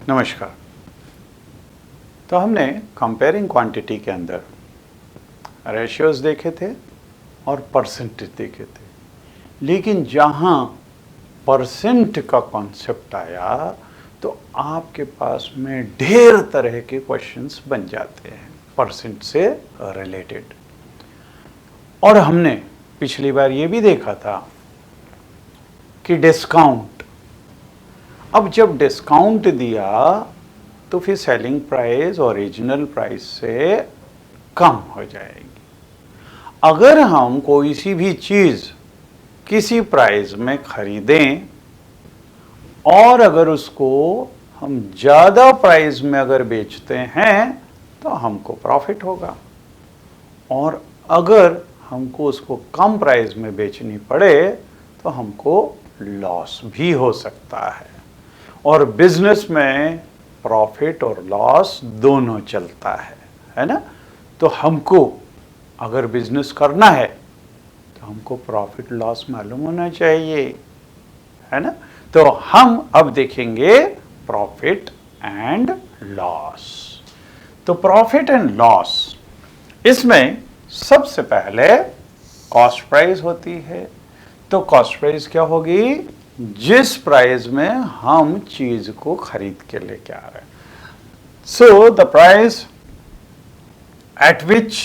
नमस्कार। तो हमने कंपेयरिंग क्वांटिटी के अंदर रेशियोज देखे थे और परसेंटेज देखे थे, लेकिन जहाँ परसेंट का कॉन्सेप्ट आया तो आपके पास में ढेर तरह के क्वेश्चंस बन जाते हैं परसेंट से रिलेटेड। और हमने पिछली बार ये भी देखा था कि डिस्काउंट, अब जब डिस्काउंट दिया तो फिर सेलिंग प्राइस ओरिजिनल प्राइस से कम हो जाएगी। अगर हम कोई सी भी चीज़ किसी प्राइस में खरीदें और अगर उसको हम ज़्यादा प्राइस में अगर बेचते हैं तो हमको प्रॉफिट होगा, और अगर हमको उसको कम प्राइस में बेचनी पड़े तो हमको लॉस भी हो सकता है। और बिजनेस में प्रॉफिट और लॉस दोनों चलता है ना। तो हमको अगर बिजनेस करना है तो हमको प्रॉफिट लॉस मालूम होना चाहिए, है ना। तो हम अब देखेंगे प्रॉफिट एंड लॉस। तो प्रॉफिट एंड लॉस, इसमें सबसे पहले कॉस्ट प्राइस होती है। तो कॉस्ट प्राइस क्या होगी? जिस प्राइस में हम चीज को खरीद के लेके आ रहे हैं। So the price at which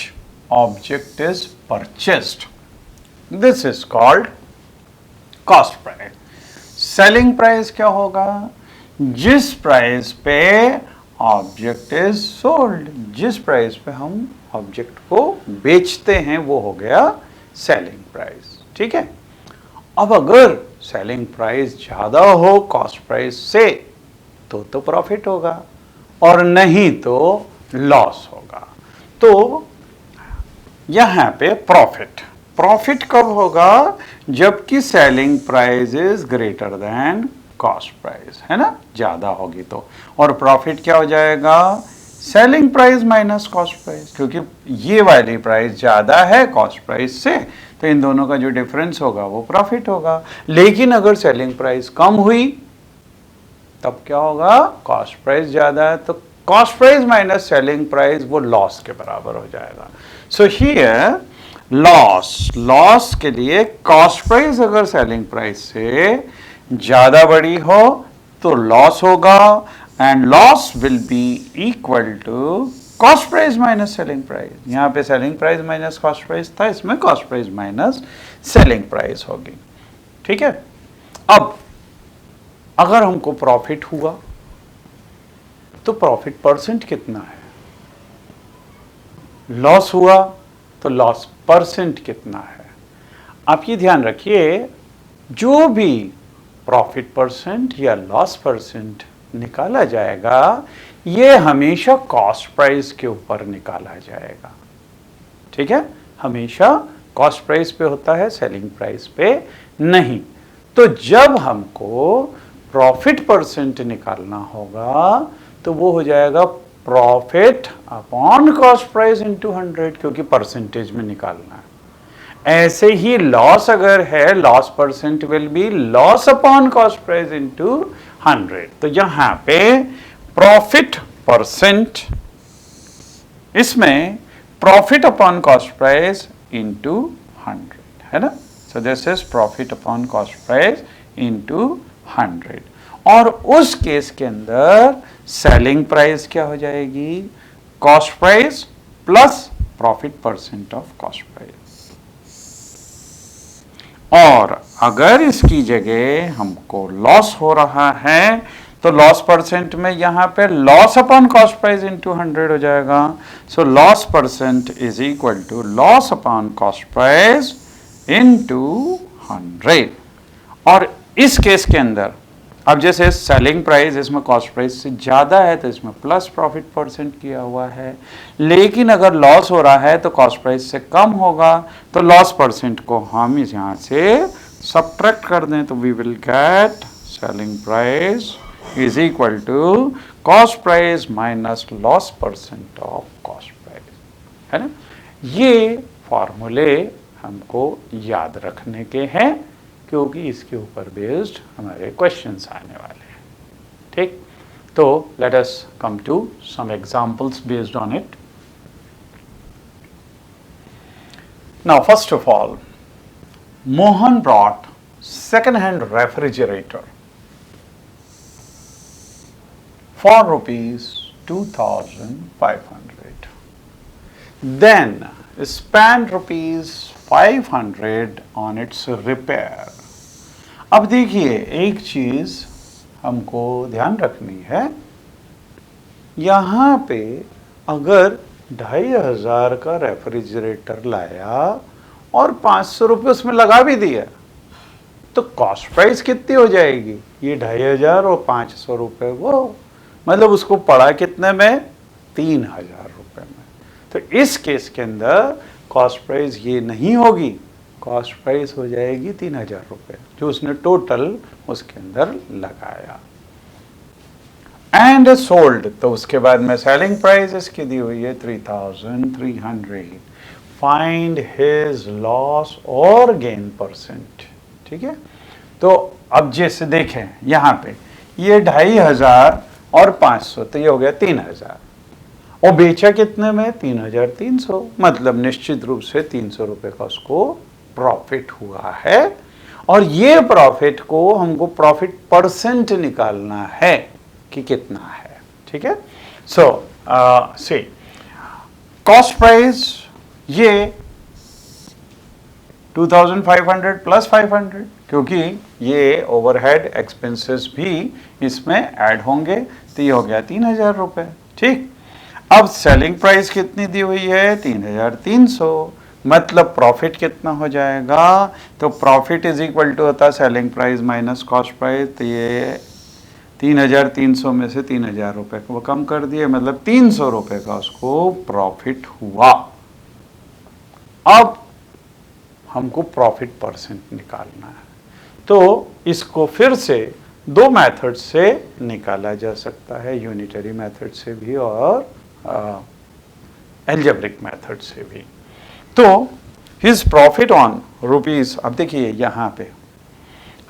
object is purchased, this is called cost price. Selling price क्या होगा? जिस प्राइस पे ऑब्जेक्ट इज सोल्ड, जिस प्राइस पे हम ऑब्जेक्ट को बेचते हैं वो हो गया सेलिंग प्राइस। ठीक है। अब अगर सेलिंग प्राइस ज़्यादा हो कॉस्ट प्राइस से तो प्रॉफिट होगा, और नहीं तो लॉस होगा। तो यहाँ पे प्रॉफिट कब होगा? जबकि selling price is greater then cost price, है ना, ज़्यादा होगी तो। और प्रॉफिट क्या हो जाएगा? Selling price minus cost price, क्योंकि ये वाली प्राइस ज़्यादा है कॉस्ट प्राइस से, तो इन दोनों का जो डिफरेंस होगा वो प्रॉफिट होगा। लेकिन अगर सेलिंग प्राइस कम हुई तब क्या होगा? कॉस्ट प्राइस ज़्यादा है तो cost price minus selling price वो लॉस के बराबर हो जाएगा। सो हियर लॉस के लिए कॉस्ट प्राइस अगर सेलिंग प्राइस से ज़्यादा बड़ी हो तो लॉस होगा, and loss will be equal to cost price minus selling price. यहाँ पे selling price minus cost price था, इसमें cost price minus selling price होगी। ठीक है। अब अगर हमको प्रॉफिट हुआ तो प्रॉफिट परसेंट कितना है? लॉस हुआ तो लॉस परसेंट कितना है? आप ये ध्यान रखिए, जो भी प्रॉफिट परसेंट या लॉस परसेंट निकाला जाएगा ये हमेशा कॉस्ट प्राइस के ऊपर निकाला जाएगा। ठीक है। हमेशा कॉस्ट प्राइस पे होता है, सेलिंग प्राइस पे नहीं। तो जब हमको प्रॉफिट परसेंट निकालना होगा तो वो हो जाएगा profit upon cost price into 100, क्योंकि परसेंटेज में निकालना है। ऐसे ही लॉस अगर है, loss percent will be loss upon cost price into 100। तो यहां पे प्रॉफिट परसेंट, इसमें profit upon cost price into 100, है ना। सो this is profit upon cost price into 100। और उस केस के अंदर सेलिंग प्राइस क्या हो जाएगी? Cost price plus profit percent of cost price. और अगर इसकी जगह हमको लॉस हो रहा है तो लॉस परसेंट में यहां पे loss upon cost price into 100 हो जाएगा। So loss percent is equal to loss upon cost price into 100। और इस केस के अंदर अब जैसे सेलिंग प्राइस इसमें कॉस्ट प्राइस से ज़्यादा है तो इसमें प्लस प्रॉफिट परसेंट किया हुआ है, लेकिन अगर लॉस हो रहा है तो कॉस्ट प्राइस से कम होगा, तो लॉस परसेंट को हम इस यहाँ से सब्ट्रैक्ट कर दें तो we will get selling price is equal to cost price minus loss percent of cost price, है ना। ये फॉर्मूले हमको याद रखने के हैं क्योंकि इसके ऊपर बेस्ड हमारे क्वेश्चंस आने वाले हैं। ठीक। तो let us come to some examples based on it. Now, first of all, Mohan brought second-hand refrigerator for rupees 2,500. Then spent rupees 500 on its repair. अब देखिए एक चीज हमको ध्यान रखनी है, यहाँ पे अगर 2,500 का रेफ्रिजरेटर लाया और 500 रुपये उसमें लगा भी दिया तो कॉस्ट प्राइस कितनी हो जाएगी? ये 2,500 और 500 रुपये, वो मतलब उसको पड़ा कितने में? 3,000 रुपये में। तो इस केस के अंदर कॉस्ट प्राइस ये नहीं होगी, कॉस्ट प्राइस हो जाएगी 3,000 रुपये जो उसने टोटल उसके अंदर लगाया। एंड सोल्ड, तो उसके बाद में सेलिंग प्राइस इसकी दी हुई है 3,300। फाइंड हिज लॉस और गेन परसेंट। ठीक है, तो अब जैसे देखें यहाँ पे ये 2,500 और 500 तो ये हो गया 3,000 और बेचा कितने में? 3,300, मतलब निश्चित रूप से 300 रुपये का उसको प्रॉफिट हुआ है और ये प्रॉफिट को हमको प्रॉफिट परसेंट निकालना है कि कितना है। ठीक है, सो सी कॉस्ट प्राइस ये 2,500 प्लस 500, क्योंकि ये ओवरहेड एक्सपेंसेस भी इसमें ऐड होंगे तो ये हो गया 3,000 रुपये। ठीक, अब सेलिंग प्राइस कितनी दी हुई है? 3,300, मतलब प्रॉफिट कितना हो जाएगा? तो प्रॉफिट इज इक्वल टू होता है selling price minus cost price. तो ये 3,300 में से 3,000 रुपये को कम कर दिए, मतलब 300 रुपये का उसको प्रॉफिट हुआ। अब हमको प्रॉफिट परसेंट निकालना है, तो इसको फिर से दो मेथड से निकाला जा सकता है, यूनिटरी मेथड से भी और एल्जेब्रिक मेथड से भी। तो हिज प्रॉफिट ऑन रुपीज, अब देखिए यहाँ पे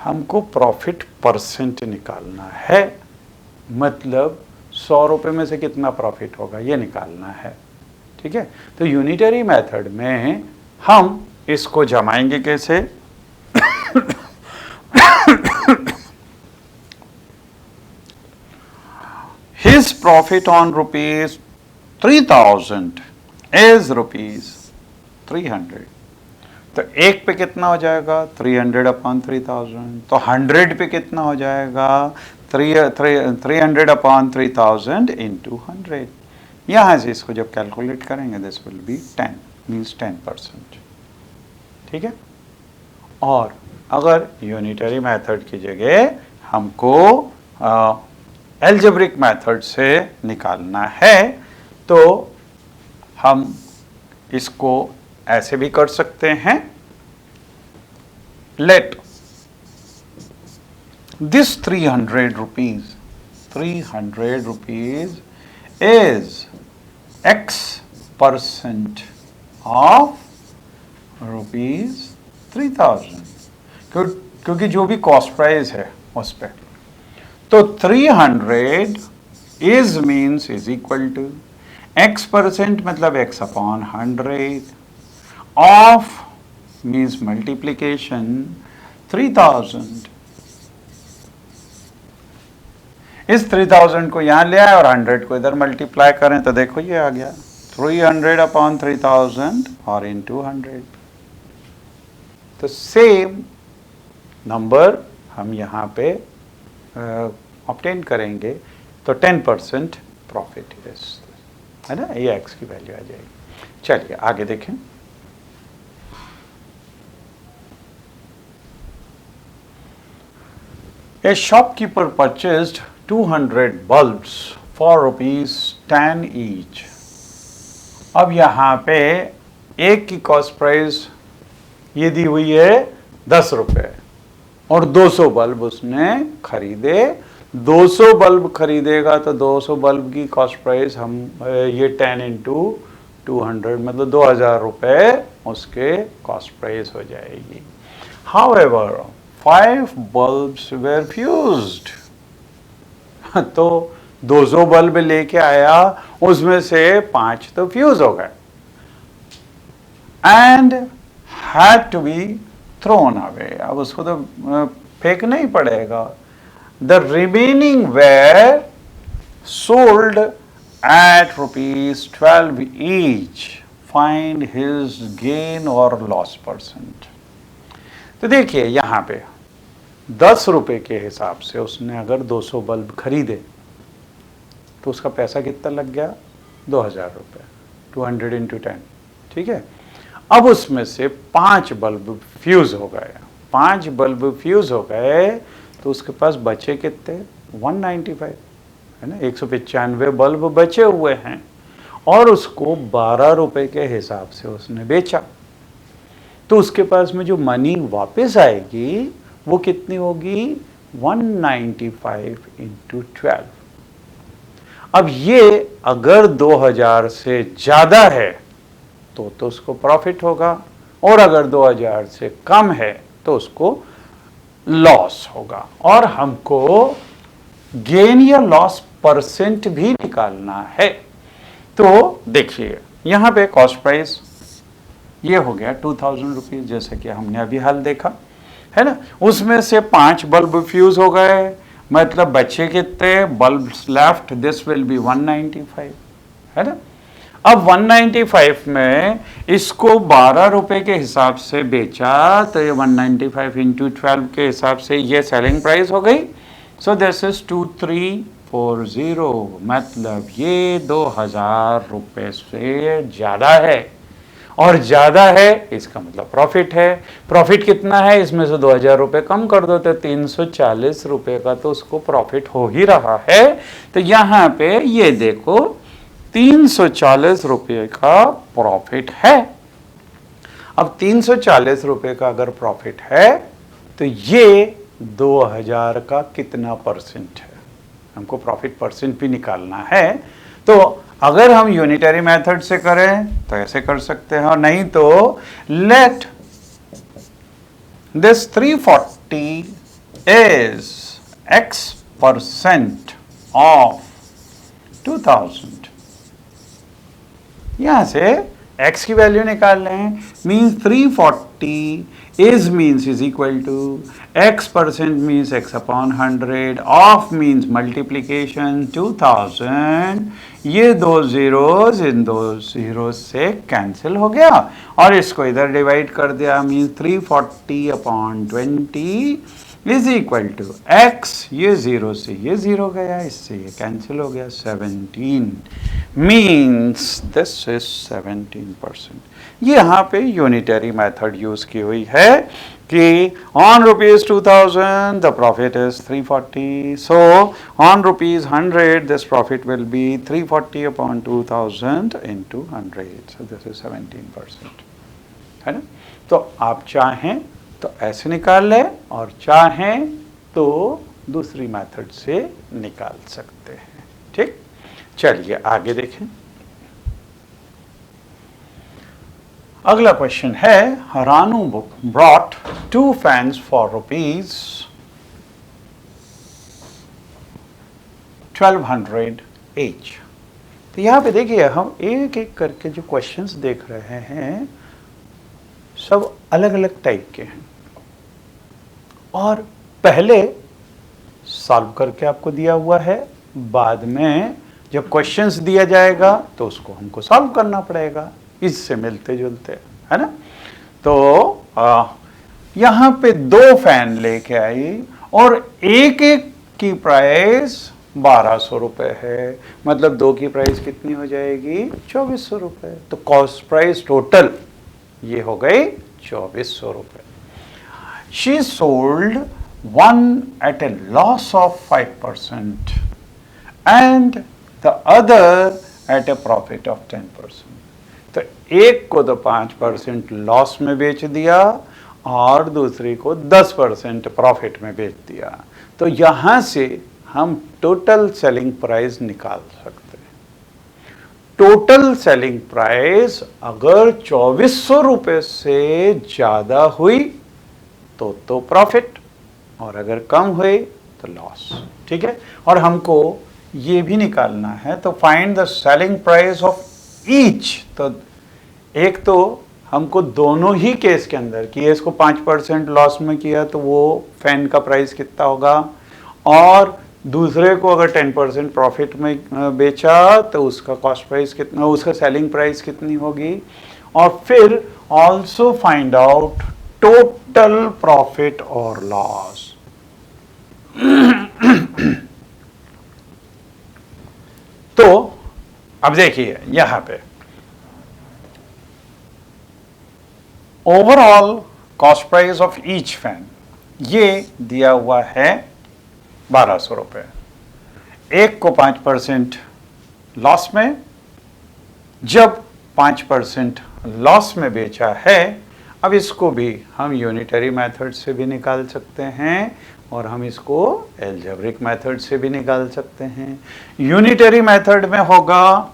हमको प्रॉफिट परसेंट निकालना है, मतलब 100 रुपये में से कितना प्रॉफिट होगा ये निकालना है। ठीक है, तो यूनिटरी मेथड में हम इसको जमाएंगे कैसे? His profit on rupees 3,000 is rupees 300। तो एक पे कितना हो जाएगा? 300 अपॉन 3,000। तो 100 पे कितना हो जाएगा? 300 अपॉन 3,000 इंटू 100। यहाँ से इसको जब कैलकुलेट करेंगे दिस विल बी 10, मीन्स 10%। ठीक है, और अगर यूनिटरी मेथड की जगह हमको एल्जेब्रिक मेथड से निकालना है तो हम इसको ऐसे भी कर सकते हैं। Let this 300 rupees is X% of rupees 3,000, क्योंकि जो भी कॉस्ट प्राइस है उस पर, तो 300 is means is equal to X% मतलब X upon 100 of means multiplication 3,000। इस 3,000 को यहां ले आए और 100 को इधर मल्टीप्लाई करें तो देखो ये आ गया 300 अपॉन 3,000 और इंटू 100। तो सेम नंबर हम यहाँ पे ऑब्टेन करेंगे, तो 10% प्रॉफिट है ना, ये एक्स की वैल्यू आ जाएगी। चलिए आगे देखें। A shopkeeper purchased 200 bulbs for ₹10 each। अब यहाँ पे एक की कॉस्ट प्राइस ये दी हुई है 10 रुपये और 200 बल्ब उसने खरीदे। 200 बल्ब खरीदेगा तो 200 बल्ब की कॉस्ट प्राइस हम ये 10 इंटू 200 मतलब 2,000 रुपये उसके कॉस्ट प्राइस हो जाएगी। However, 5 bulbs were fused। तो 200 बल्ब लेके आया, उसमें से 5 तो फ्यूज हो गए and had to be thrown away. अब उसको तो फेंकना ही पड़ेगा। The remaining were sold at ₹12 each, find his gain और लॉस परसेंट। तो देखिए यहां पे 10 रुपए के हिसाब से उसने अगर 200 बल्ब खरीदे तो उसका पैसा कितना लग गया? 2000 रुपये। 200 इंटू 10, ठीक है। अब उसमें से 5 बल्ब फ्यूज हो गए, 5 बल्ब फ्यूज हो गए तो उसके पास बचे कितने? 195, है ना। 195 बल्ब बचे हुए हैं और उसको 12 रुपए के हिसाब से उसने बेचा, तो उसके पास में जो मनी वापस आएगी वो कितनी होगी? 195 इंटू 12। अब ये अगर 2000 से ज्यादा है तो उसको प्रॉफिट होगा, और अगर 2000 से कम है तो उसको लॉस होगा। और हमको गेन या लॉस परसेंट भी निकालना है। तो देखिए यहां पे कॉस्ट प्राइस ये हो गया 2000 रुपीज, जैसे कि हमने अभी हाल देखा, है ना। उसमें से 5 बल्ब फ्यूज हो गए, मतलब बचे कितने bulb left? This will be 195, है ना। अब 195 में इसको 12 रुपए के हिसाब से बेचा तो ये 195 इंटू 12 के हिसाब से ये सेलिंग प्राइस हो गई। सो दिस इज 2340, मतलब ये 2000 रुपए से ज्यादा है, और ज्यादा है इसका मतलब प्रॉफिट है। प्रॉफिट कितना है? इसमें से 2000 रुपये कम कर दो तो 340 रुपये का तो उसको प्रॉफिट हो ही रहा है। तो यहां पे ये देखो 340 रुपये का प्रॉफिट है। अब 340 रुपये का अगर प्रॉफिट है तो ये 2000 का कितना परसेंट है? हमको प्रॉफिट परसेंट भी निकालना है। तो अगर हम यूनिटरी मेथड से करें तो ऐसे कर सकते हैं, और नहीं तो let this 340 is X% of 2000। यहां से x की वैल्यू निकाल लें, means 340 is equal to X% means X upon 100 of means multiplication 2000। ये 2 zeros इन 2 zeros से कैंसिल हो गया और इसको इधर डिवाइड कर दिया, means 340 upon 20 is equal to X, ये 0 से ये 0 गया, इससे ये कैंसिल हो गया, 17 मीन्स दिस इज 17%। ये यहाँ पे यूनिटरी मेथड यूज की हुई है कि on ₹2000 the profit is 340, so on ₹100 this profit will be 340 upon 2000 into 100, so this is 17%, है ना। तो आप चाहें तो ऐसे निकाल लें और चाहें तो दूसरी मेथड से निकाल सकते हैं, ठीक। चलिए आगे देखें। अगला क्वेश्चन है, Ranu brought 2 fans for ₹1200 each। तो यहाँ पे देखिए हम एक एक करके जो क्वेश्चंस देख रहे हैं सब अलग अलग टाइप के हैं, और पहले सॉल्व करके आपको दिया हुआ है, बाद में जब क्वेश्चंस दिया जाएगा तो उसको हमको सॉल्व करना पड़ेगा, इससे मिलते जुलते, है ना। तो यहाँ पे 2 फैन लेके आई और एक एक की प्राइस 1200 रुपये है, मतलब 2 की प्राइस कितनी हो जाएगी? 2400 रुपये। तो कॉस्ट प्राइस टोटल ये हो गई 2400 रुपये। She sold 1 at a loss of 5% and the other at a profit of 10%। तो एक को तो 5% लॉस में बेच दिया और दूसरी को 10% प्रॉफिट में बेच दिया। तो यहां से हम टोटल सेलिंग प्राइस निकाल सकते हैं। टोटल सेलिंग प्राइस अगर 2400 रुपये से ज्यादा हुई तो प्रॉफिट, और अगर कम हुई तो लॉस, ठीक है। और हमको ये भी निकालना है, तो find the selling price of each. तो एक तो हमको दोनों ही केस के अंदर कि इसको 5% लॉस में किया तो वो फैन का प्राइस कितना होगा, और दूसरे को अगर 10% प्रॉफिट में बेचा तो उसका कॉस्ट प्राइस कितना, उसका सेलिंग प्राइस कितनी होगी, और फिर also find out total profit और लॉस। तो अब देखिए यहां पे overall cost price of each fan ये दिया हुआ है 1200 रुपए। एक को 5% लॉस में, जब 5% लॉस में बेचा है, अब इसको भी हम यूनिटरी मेथड से भी निकाल सकते हैं और हम इसको एल्जेब्रिक मेथड से भी निकाल सकते हैं। यूनिटरी मेथड में होगा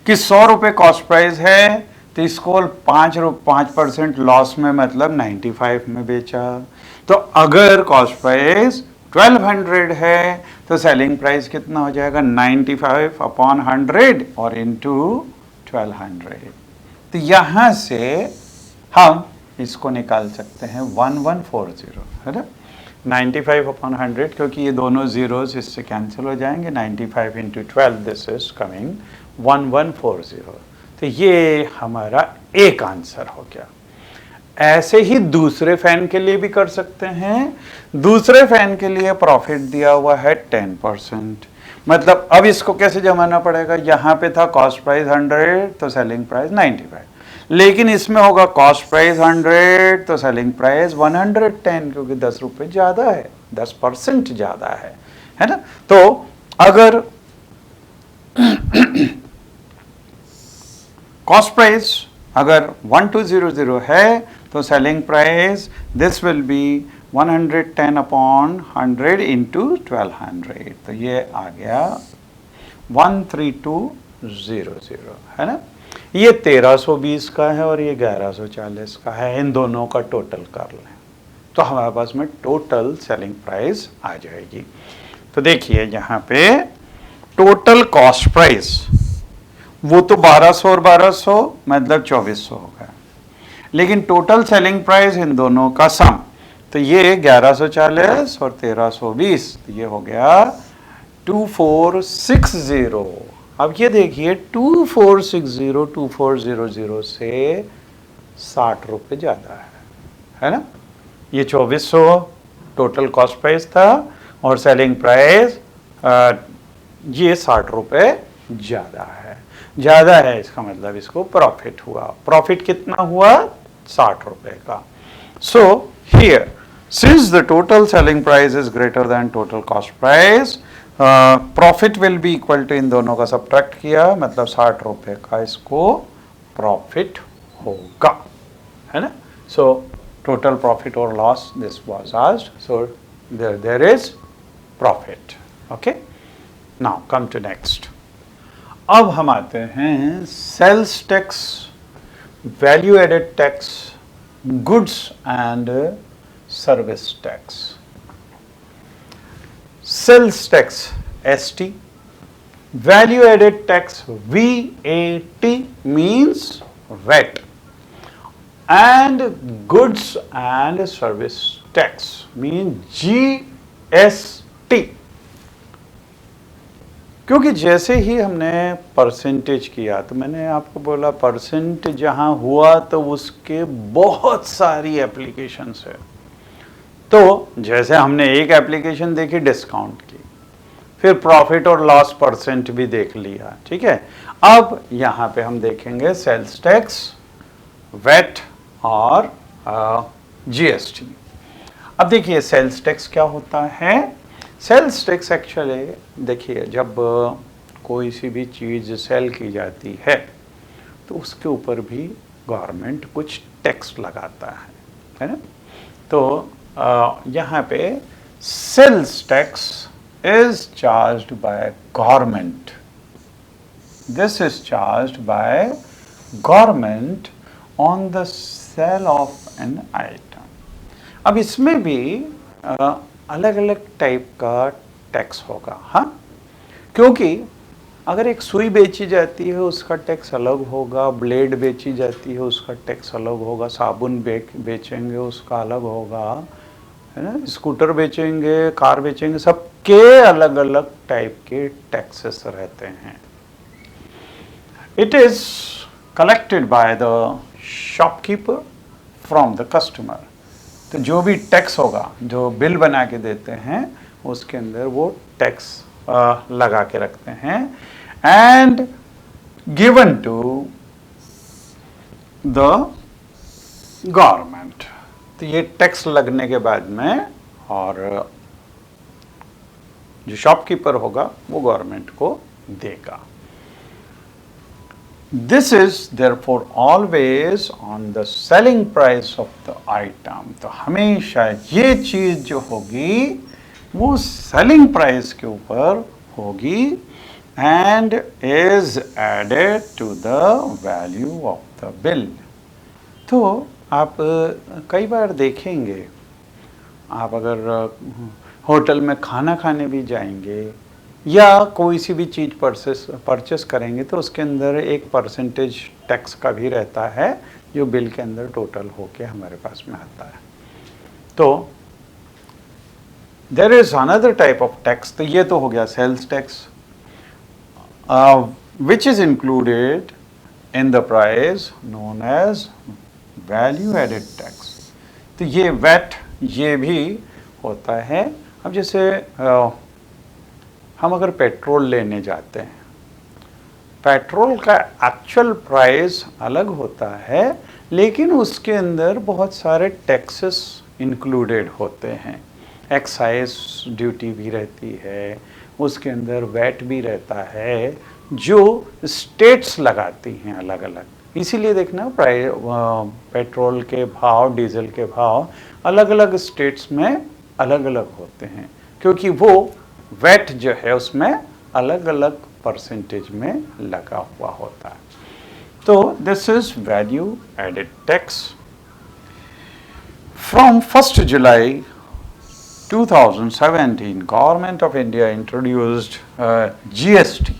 कि 100 रुपए कॉस्ट प्राइस है, तो इसको 5% लॉस में मतलब 95 में बेचा। तो अगर कॉस्ट प्राइस 1200 है तो सेलिंग प्राइस कितना हो जाएगा, 95 अपॉन 100 और इंटू 1200। तो यहां से हम इसको निकाल सकते हैं 1140, है ना। 95 अपॉन 100, क्योंकि ये दोनों जीरोस इससे कैंसिल हो जाएंगे, 95 इंटू 12, दिस इज कमिंग 1140। तो ये हमारा एक आंसर हो गया। ऐसे ही दूसरे फैन के लिए भी कर सकते हैं। दूसरे फैन के लिए प्रॉफिट दिया हुआ है 10%, मतलब अब इसको कैसे जमाना पड़ेगा, यहां पे था कॉस्ट प्राइस 100 तो सेलिंग प्राइस 95, लेकिन इसमें होगा कॉस्ट प्राइस 100 तो सेलिंग प्राइस 110, क्योंकि 10 रुपए ज्यादा है, 10% ज्यादा है ना। तो अगर कॉस्ट प्राइस अगर 1200 है तो selling price this will be 110 upon 100 into 1200, तो ये आ गया 13200, है ना। ये 1320 का है और ये 1140 का है, इन दोनों का टोटल कर लें तो हमारे पास में टोटल सेलिंग प्राइस आ जाएगी। तो देखिए यहाँ पे टोटल कॉस्ट प्राइस वो तो 1200 और 1200 मतलब 2400 होगा, लेकिन टोटल सेलिंग प्राइस इन दोनों का सम, तो ये 1140 और 1320, तो ये हो गया 2460। अब ये देखिए 2460 2400 से 60 रुपये ज्यादा है ना। ये 2400 टोटल कॉस्ट प्राइस था और सेलिंग प्राइस ये 60 रुपये ज्यादा है, इसका मतलब इसको प्रॉफिट हुआ। प्रॉफिट कितना हुआ, 60 रुपये का। So here since the total selling price is greater than total cost price, profit will be equal to, इन दोनों का सब्ट्रैक्ट किया मतलब 60 रुपये का इसको प्रॉफिट होगा, है ना। सो टोटल प्रॉफिट और loss this was asked, so there is profit. Okay, now come to next. अब हम आते हैं sales tax, value added tax, goods and service tax. Sales tax ST, value added tax VAT means VAT, and goods and service tax means GST। क्योंकि जैसे ही हमने percentage किया तो मैंने आपको बोला परसेंट जहां हुआ तो उसके बहुत सारी एप्लीकेशंस है। तो जैसे हमने एक एप्लीकेशन देखी डिस्काउंट की, फिर प्रॉफिट और लॉस परसेंट भी देख लिया, ठीक है। अब यहाँ पे हम देखेंगे सेल्स टैक्स, वैट और GST। अब देखिए सेल्स टैक्स क्या होता है। सेल्स टैक्स एक्चुअली देखिए जब कोई सी भी चीज़ सेल की जाती है तो उसके ऊपर भी गवर्नमेंट कुछ टैक्स लगाता है ना। तो यहाँ पे sales tax is charged by government. This is charged by government on the sale of an item. अब इसमें भी अलग अलग टाइप का टैक्स होगा। हाँ, क्योंकि अगर एक सुई बेची जाती है उसका टैक्स अलग होगा, ब्लेड बेची जाती है उसका टैक्स अलग होगा, साबुन बेचेंगे उसका अलग होगा, है ना, स्कूटर बेचेंगे, कार बेचेंगे, सबके अलग अलग टाइप के टैक्सेस रहते हैं. It is collected by the shopkeeper from the customer. तो जो भी टैक्स होगा, जो बिल बना के देते हैं उसके अंदर वो टैक्स लगा के रखते हैं and given to the government. तो ये टैक्स लगने के बाद में और जो शॉपकीपर होगा वो गवर्नमेंट को देगा. This is therefore always on the selling price of the item. तो हमेशा ये चीज जो होगी वो सेलिंग प्राइस के ऊपर होगी and is added to the value of the bill. तो आप कई बार देखेंगे, आप अगर होटल में खाना खाने भी जाएंगे या कोई सी भी चीज़ परचेस करेंगे तो उसके अंदर एक परसेंटेज टैक्स का भी रहता है जो बिल के अंदर टोटल होके हमारे पास में आता है. तो there is another type of tax. तो ये तो हो गया sales tax which is included in the price known as value added tax. तो ये वैट ये भी होता है. अब जैसे हम अगर पेट्रोल लेने जाते हैं, पेट्रोल का एक्चुअल प्राइस अलग होता है लेकिन उसके अंदर बहुत सारे टैक्सेस इंक्लूडेड होते हैं. एक्साइज ड्यूटी भी रहती है, उसके अंदर वैट भी रहता है जो स्टेट्स लगाती हैं अलग अलग. इसीलिए देखना पेट्रोल के भाव, डीजल के भाव अलग अलग स्टेट्स में अलग अलग होते हैं क्योंकि वो वैट जो है उसमें अलग अलग परसेंटेज में लगा हुआ होता है. तो this is value added tax. From 1st July 2017, Government of India introduced GST,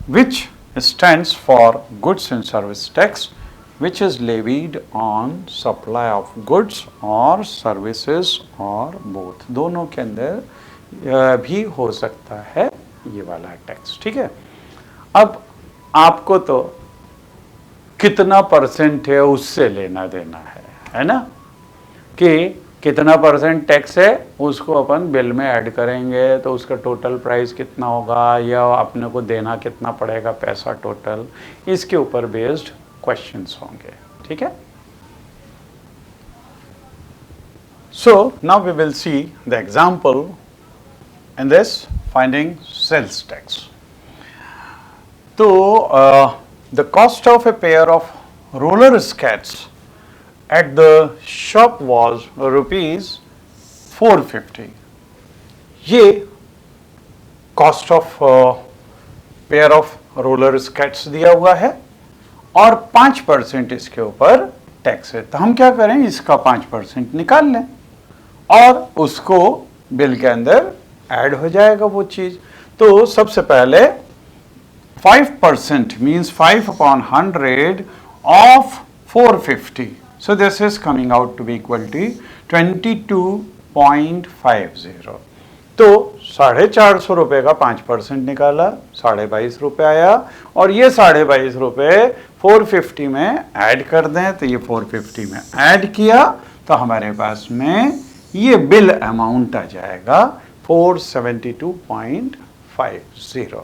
which stands for Goods and Service Tax, which is levied on supply of goods or services or both. दोनों के अंदर भी हो सकता है ये वाला tax. ठीक है. अब आपको तो कितना परसेंट है उससे लेना देना है ना, कि कितना परसेंट टैक्स है उसको अपन बिल में ऐड करेंगे तो उसका टोटल प्राइस कितना होगा या अपने को देना कितना पड़ेगा पैसा टोटल, इसके ऊपर बेस्ड क्वेश्चंस होंगे. ठीक है. So now we will see the example in this finding sales tax. So the cost of a pair of roller skates at the shop was rupees 450. ये cost of pair of roller skates दिया हुआ है और 5% इसके ऊपर tax है. तो हम क्या करें, इसका 5% निकाल लें और उसको बिल के अंदर ऐड हो जाएगा वो चीज. तो सबसे पहले 5% means 5/100 of 450. So this is coming out to be equal to 22.50. तो 450 रुपये का 5% निकाला, 22.5 रुपये आया और ये 22.5 रुपये 450 में ऐड कर दें. तो ये 450 में ऐड किया तो हमारे पास में ये बिल अमाउंट आ जाएगा 472.50.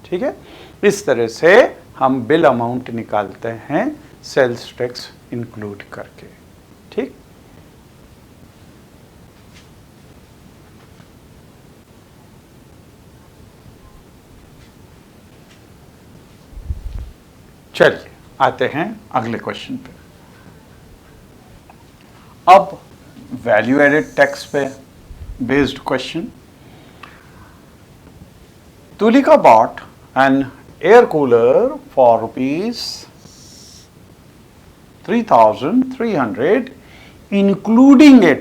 ठीक है. इस तरह से हम बिल अमाउंट निकालते हैं सेल्स टैक्स इंक्लूड करके. ठीक. चलिए आते हैं अगले क्वेश्चन पे. अब वैल्यू एडेड टैक्स पे based question. Tulika bought an air cooler for rupees 3,300 including a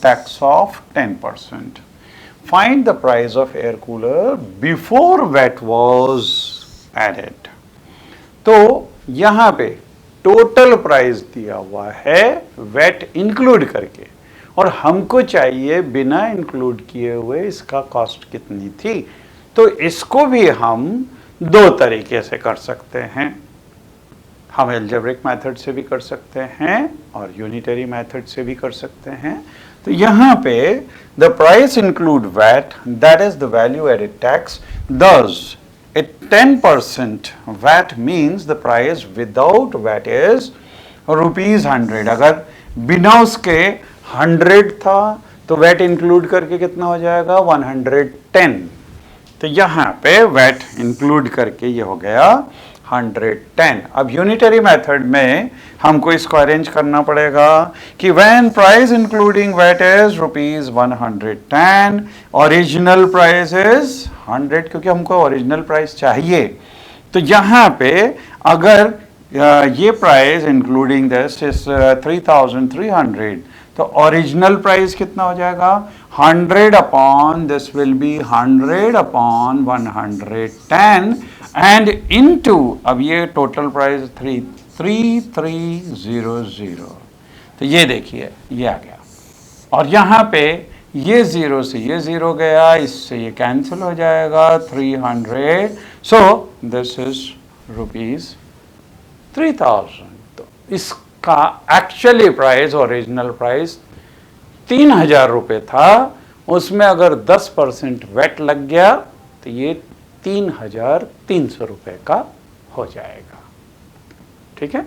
tax of 10%. Find the price of air cooler before VAT was added. तो यहां पे टोटल प्राइस दिया हुआ है वैट इंक्लूड करके, और हमको चाहिए बिना इंक्लूड किए हुए इसका कॉस्ट कितनी थी। तो इसको भी हम दो तरीके से कर सकते हैं। हम एल्जेब्रिक मेथड से भी कर सकते हैं और यूनिटरी मेथड से भी कर सकते हैं। तो यहाँ पे the price include VAT, that is the value added tax, thus a 10% VAT means the price without VAT is ₹100। अगर बिना उसके 100 था तो वैट इंक्लूड करके कितना हो जाएगा 110। तो यहाँ पे वैट इंक्लूड करके ये हो गया 110। अब यूनिटरी मेथड में हमको इसको अरेंज करना पड़ेगा कि when price including VAT is ₹110, original price is 100, क्योंकि हमको ओरिजिनल प्राइस चाहिए। तो यहाँ पे अगर ये प्राइस इंक्लूडिंग दिस इज 3,300, तो ओरिजिनल प्राइस कितना हो जाएगा 100 upon this will be 100 upon 110 and into, अब ये टोटल प्राइस 3300। तो ये देखिए ये आ गया, और यहाँ पे ये 0 से ये 0 गया, इससे ये कैंसिल हो जाएगा 300। सो दिस इज ₹3000। तो इसका एक्चुअली प्राइस, ओरिजिनल प्राइस 3000 रुपये था, उसमें अगर 10% वैट लग गया तो ये 3300 रुपये का हो जाएगा। ठीक है।